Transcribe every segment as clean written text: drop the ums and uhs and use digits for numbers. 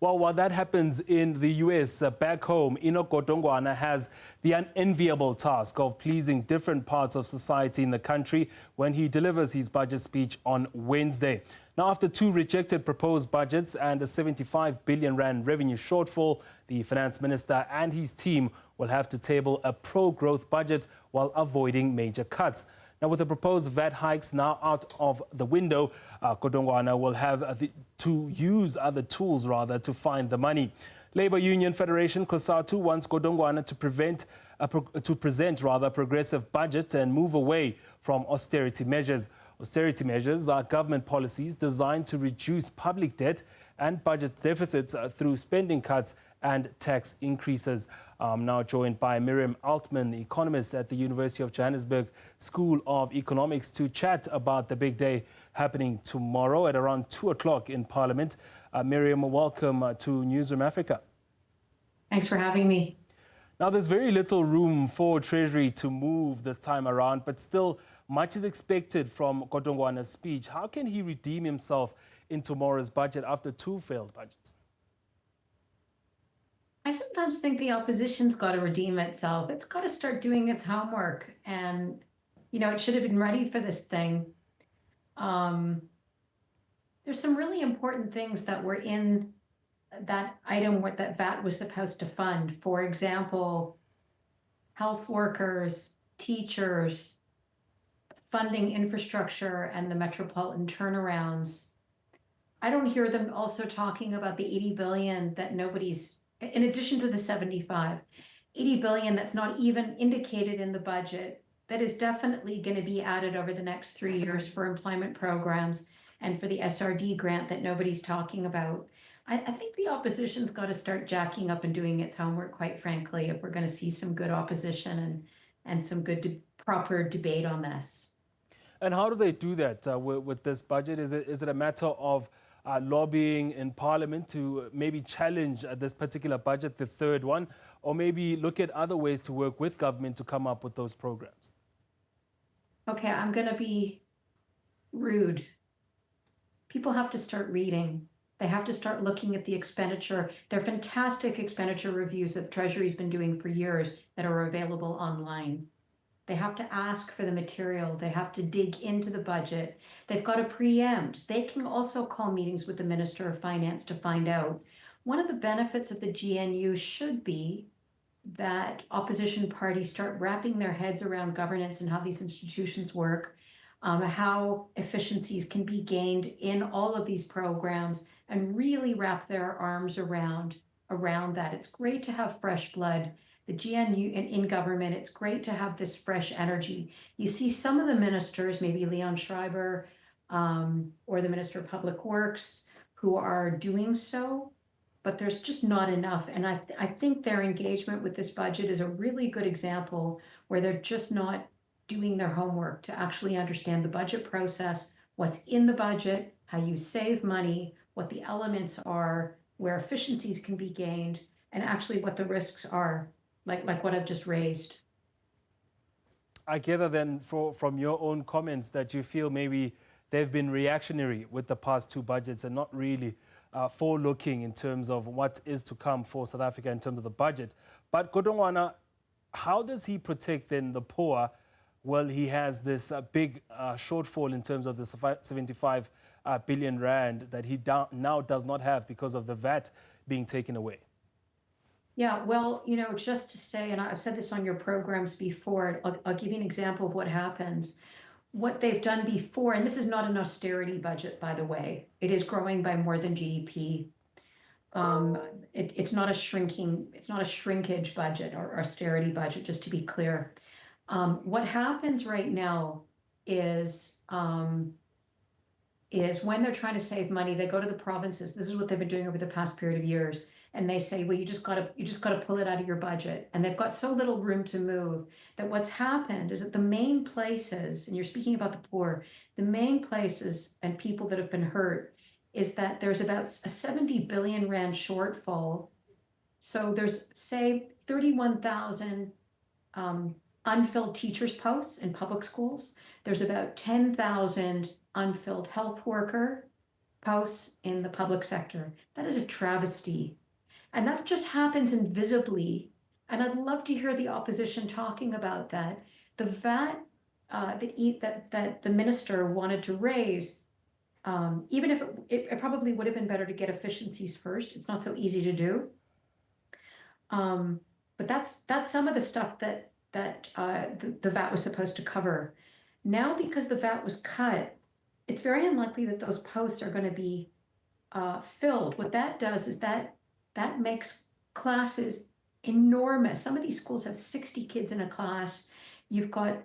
Well, while that happens in the US, back home, Enoch Godongwana has the unenviable task of pleasing different parts of society in the country when he delivers his budget speech on Wednesday. Now, after two rejected proposed budgets and a 75 billion rand revenue shortfall, the finance minister and his team will have to table a pro-growth budget while avoiding major cuts. Now, with the proposed VAT hikes now out of the window, Godongwana will have to use other tools, to find the money. Labour Union Federation COSATU wants Godongwana to present a progressive budget and move away from austerity measures. Austerity measures are government policies designed to reduce public debt and budget deficits through spending cuts and tax increases. I'm now joined by Miriam, Altman, economist at the University of Johannesburg School of Economics, to chat about the big day happening tomorrow at around 2 o'clock in Parliament. Miriam, welcome to Newzroom Afrika. Thanks for having me. Now, there's very little room for Treasury to move this time around, but still much is expected from Godongwana's speech. How can he redeem himself in tomorrow's budget after two failed budgets? I sometimes think the opposition's got to redeem itself. It's got to start doing its homework. And, it should have been ready for this thing. There's some really important things that were in that item that VAT was supposed to fund. For example, health workers, teachers, funding infrastructure and the metropolitan turnarounds. I don't hear them also talking about the 80 billion that nobody's, in addition to the 75, 80 billion that's not even indicated in the budget, that is definitely going to be added over the next 3 years for employment programs and for the SRD grant that nobody's talking about. I think the opposition's got to start jacking up and doing its homework, quite frankly, if we're going to see some good opposition and some good proper debate on this. And how do they do that with this budget? Is it a matter of lobbying in Parliament to maybe challenge this particular budget, the third one, or maybe look at other ways to work with government to come up with those programs? Okay, I'm going to be rude. People have to start reading. They have to start looking at the expenditure. There are fantastic expenditure reviews that Treasury's been doing for years that are available online. They have to ask for the material. They have to dig into the budget. They've got to preempt. They can also call meetings with the Minister of Finance to find out. One of the benefits of the GNU should be that opposition parties start wrapping their heads around governance and how these institutions work, how efficiencies can be gained in all of these programs, and really wrap their arms around that. It's great to have fresh blood. The GNU in government, it's great to have this fresh energy. You see some of the ministers, maybe Leon Schreiber or the Minister of Public Works, who are doing so, but there's just not enough. And I think their engagement with this budget is a really good example where they're just not doing their homework to actually understand the budget process, what's in the budget, how you save money, what the elements are, where efficiencies can be gained, and actually what the risks are. Like what I've just raised. I gather then from your own comments that you feel maybe they've been reactionary with the past two budgets and not really forward-looking in terms of what is to come for South Africa in terms of the budget. But Godongwana, how does he protect then the poor? Well, he has this big shortfall in terms of the 75 billion rand that he now does not have because of the VAT being taken away. Yeah, well, just to say, and I've said this on your programs before, I'll give you an example of what happens. What they've done before, and this is not an austerity budget, by the way, it is growing by more than GDP. It's not a shrinkage budget or austerity budget, just to be clear. What happens right now is when they're trying to save money, they go to the provinces. This is what they've been doing over the past period of years. And they say, well, you just got to pull it out of your budget. And they've got so little room to move that what's happened is that the main places, and you're speaking about the poor, the main places and people that have been hurt is that there's about a 70 billion rand shortfall. So there's, say, 31,000 unfilled teachers' posts in public schools. There's about 10,000 unfilled health worker posts in the public sector. That is a travesty. And that just happens invisibly. And I'd love to hear the opposition talking about that. The VAT that the minister wanted to raise, even if it probably would have been better to get efficiencies first. It's not so easy to do. But that's some of the stuff that the VAT was supposed to cover. Now, because the VAT was cut, it's very unlikely that those posts are going to be filled. What that does is that makes classes enormous. Some of these schools have 60 kids in a class. You've got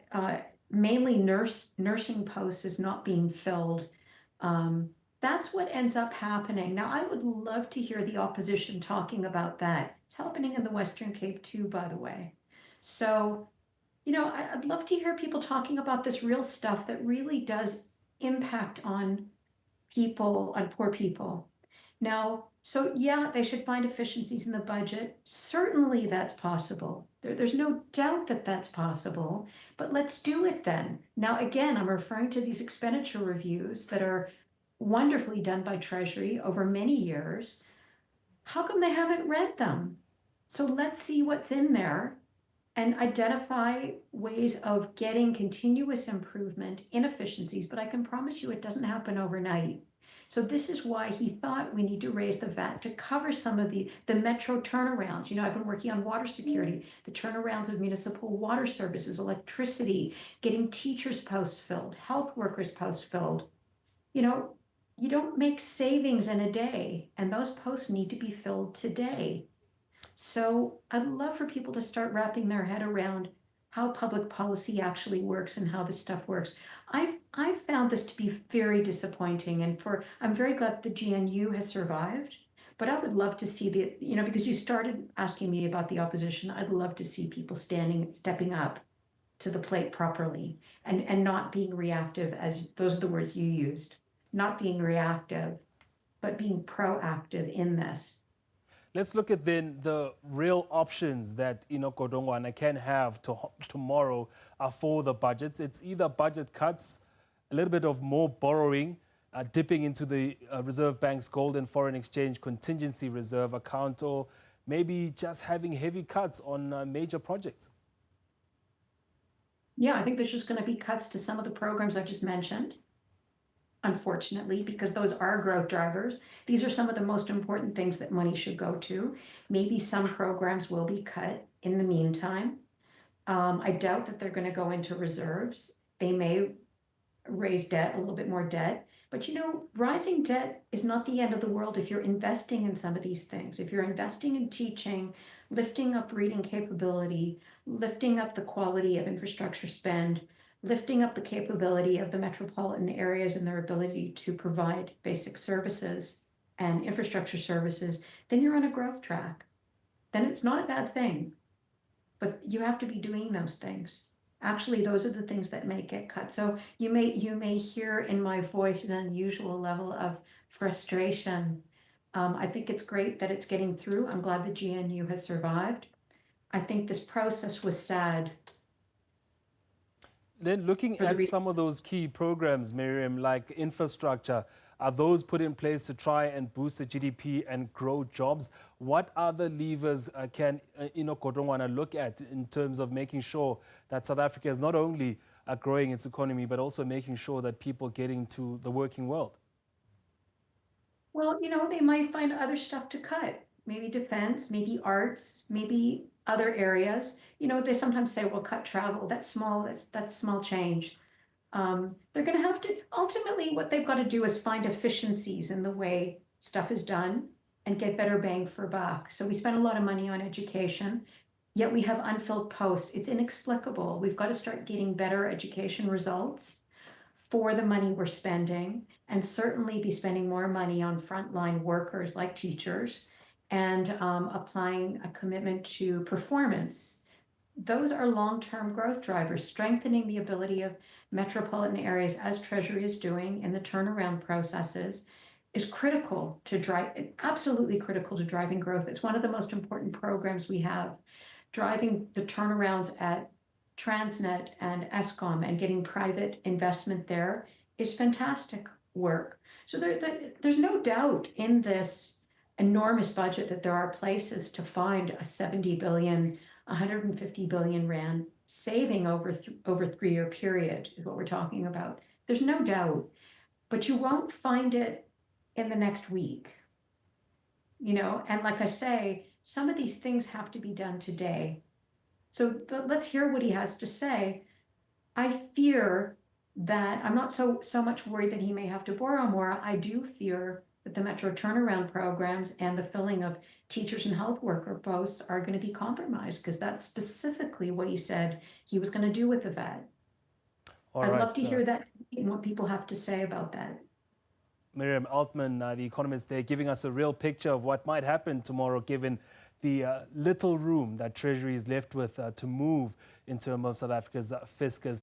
mainly nursing posts is not being filled. That's what ends up happening. Now, I would love to hear the opposition talking about that. It's happening in the Western Cape too, by the way. So, you know, I'd love to hear people talking about this real stuff that really does impact on people, on poor people. Now, so yeah, they should find efficiencies in the budget. Certainly that's possible. There's no doubt that that's possible, but let's do it then. Now, again, I'm referring to these expenditure reviews that are wonderfully done by Treasury over many years. How come they haven't read them? So let's see what's in there and identify ways of getting continuous improvement in efficiencies, but I can promise you it doesn't happen overnight. So this is why he thought we need to raise the VAT to cover some of the metro turnarounds. You know, I've been working on water security, the turnarounds of municipal water services, electricity, getting teachers posts filled, health workers posts filled. You know, you don't make savings in a day, and those posts need to be filled today. So I'd love for people to start wrapping their head around how public policy actually works and how this stuff works. I've found this to be very disappointing, and I'm very glad the GNU has survived, but I would love to see because you started asking me about the opposition, I'd love to see people stepping up to the plate properly and not being reactive, as those are the words you used, not being reactive, but being proactive in this. Let's look at then the real options that Enoch Godongwana can have tomorrow for the budgets. It's either budget cuts, a little bit of more borrowing, dipping into the Reserve Bank's gold and foreign exchange contingency reserve account, or maybe just having heavy cuts on major projects. Yeah, I think there's just going to be cuts to some of the programs I just mentioned, unfortunately, because those are growth drivers. These are some of the most important things that money should go to. Maybe some programs will be cut in the meantime. I doubt that they're going to go into reserves. They may raise debt, a little bit more debt. But you know, rising debt is not the end of the world if you're investing in some of these things. If you're investing in teaching, lifting up reading capability, lifting up the quality of infrastructure spend, lifting up the capability of the metropolitan areas and their ability to provide basic services and infrastructure services, then you're on a growth track. Then it's not a bad thing, but you have to be doing those things. Actually, those are the things that may get cut. So you may hear in my voice an unusual level of frustration. I think it's great that it's getting through. I'm glad the GNU has survived. I think this process was sad. Then looking at some of those key programs, Miriam, like infrastructure, are those put in place to try and boost the GDP and grow jobs? What other levers can Enoch Godongwana look at in terms of making sure that South Africa is not only growing its economy, but also making sure that people get into the working world? Well, you know, they might find other stuff to cut. Maybe defense, maybe arts, maybe other areas. You know, they sometimes say, well, cut travel. That's small. That's small change. They're going to have to, ultimately, what they've got to do is find efficiencies in the way stuff is done and get better bang for buck. So we spend a lot of money on education, yet we have unfilled posts. It's inexplicable. We've got to start getting better education results for the money we're spending, and certainly be spending more money on frontline workers like teachers, and applying a commitment to performance. Those are long-term growth drivers. Strengthening the ability of metropolitan areas, as Treasury is doing in the turnaround processes, is critical to absolutely critical to driving growth. It's one of the most important programs we have. Driving the turnarounds at Transnet and Eskom and getting private investment there is fantastic work. So there's no doubt in this enormous budget that there are places to find a 70 billion, 150 billion rand saving over 3-year period is what we're talking about. There's no doubt, but you won't find it in the next week. You know, and like I say, some of these things have to be done today. So let's hear what he has to say. I fear that I'm not so much worried that he may have to borrow more. I do fear that the Metro turnaround programs and the filling of teachers and health worker posts are going to be compromised, because that's specifically what he said he was going to do with the vet. I'd love to hear that and what people have to say about that. Miriam, Altman, the economist there, giving us a real picture of what might happen tomorrow, given the little room that Treasury is left with to move in terms of South Africa's fiscus.